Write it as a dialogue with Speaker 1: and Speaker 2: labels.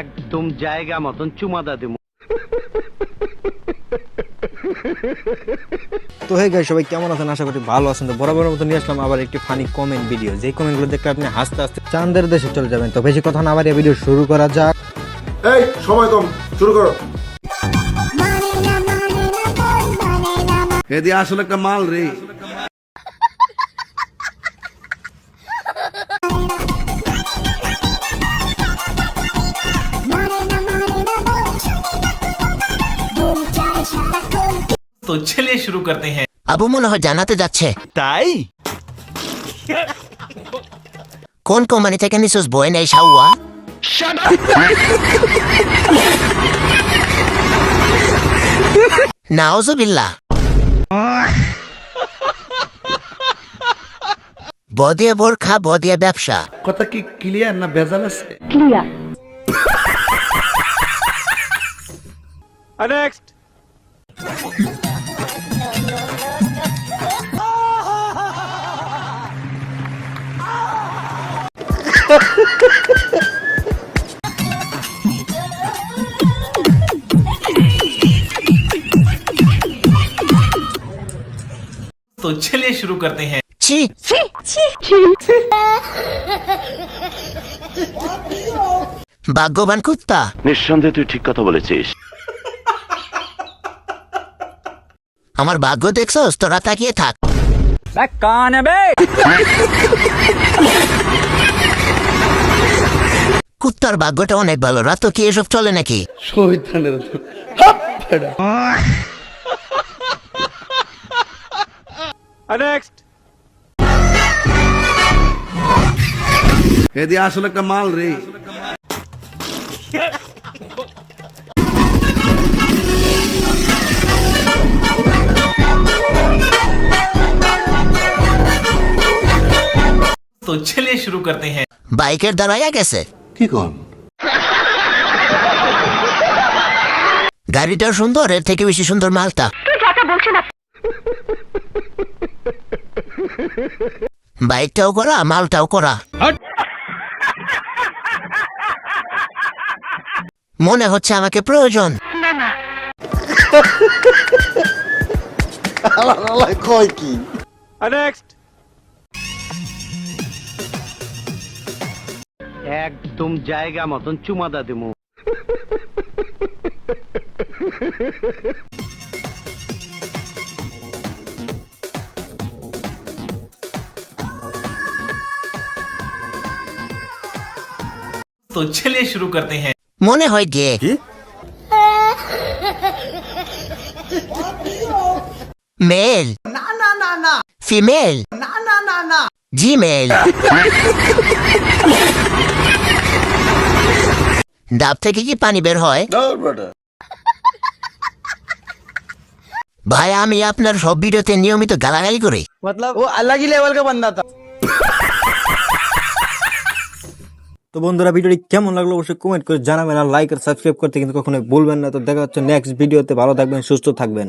Speaker 1: একদম জায়গা মতন চুমাদা দেবো।
Speaker 2: তো হে গাইস, সবাই কেমন আছেন? আশা করি ভালো আছেন। তো বরাবর মতো নিয়ে আসলাম আবার একটি ফানি কমেন্ট ভিডিও, যেই কমেন্টগুলো দেখলে আপনি হাসতে হাসতে চাঁদের দেশে চলে যাবেন। তো বেশি কথা না বাড়িয়ে ভিডিও শুরু করা যাক।
Speaker 3: এই সময় কম, শুরু করো। এদি আসলে একটা মাল রে।
Speaker 4: तो चलिए शुरू करते हैं।
Speaker 5: আবু মনে হয় জানাতে যাচ্ছে।
Speaker 4: তাই
Speaker 5: কোন কোম্পানি থেকে নিছস বই নেই শাওয়া? নাউজুবিল্লাহ। বদিয়া বোরখা বদিয়া ব্যবসা।
Speaker 3: কথা কি ক্লিয়ার না ভেজাল আছে?
Speaker 1: নেক্সট।
Speaker 4: तो चलिए शुरू करते हैं।
Speaker 5: ছি ভাগ্যবান কুত্তা।
Speaker 6: নিঃসন্দেহে তুই ঠিক কথা বলেছিস।
Speaker 5: আমার ভাগ্য দেখছস? তোরা তাকিয়ে থাক। কুত্তার ভাগ্যটা অনেক ভালো। রাত কি এসব চলে নাকি?
Speaker 3: শয়তানের
Speaker 1: নেক্সট।
Speaker 3: এদি আসলে একটা মাল রে।
Speaker 4: तो चलिए शुरू करते हैं।
Speaker 5: বাইকের দাঁড়াইয়া গেছে।
Speaker 3: কি কোন?
Speaker 5: গাড়িটাও সুন্দর, এর থেকে বেশি সুন্দর মালটা। বাইকটাও করা, মালটাও করা। মনে হচ্ছে আমাকে প্রয়োজন।
Speaker 3: কয় কি?
Speaker 1: নেক্সট। একদম জায়গা মতন চুমাদা দেবো।
Speaker 4: तो चलिए शुरू करते हैं।
Speaker 5: মনে হয় গে। মেল। ফিমেল। জিমেল। ডাব থেকে কি পানি বের হয়? ভাই, আমি আপনার সব ভিডিওতে নিয়মিত গালাগালি করি।
Speaker 2: ও अलग ही लेवल का बंदा था। তো বন্ধুরা, ভিডিওটি কেমন লাগলো অবশ্যই কমেন্ট করে জানাবেন, আর লাইক আর সাবস্ক্রাইব করতে কিন্তু কখনোই ভুলবেন না। তো দেখা হচ্ছে নেক্সট ভিডিওতে। ভালো থাকবেন, সুস্থ থাকবেন।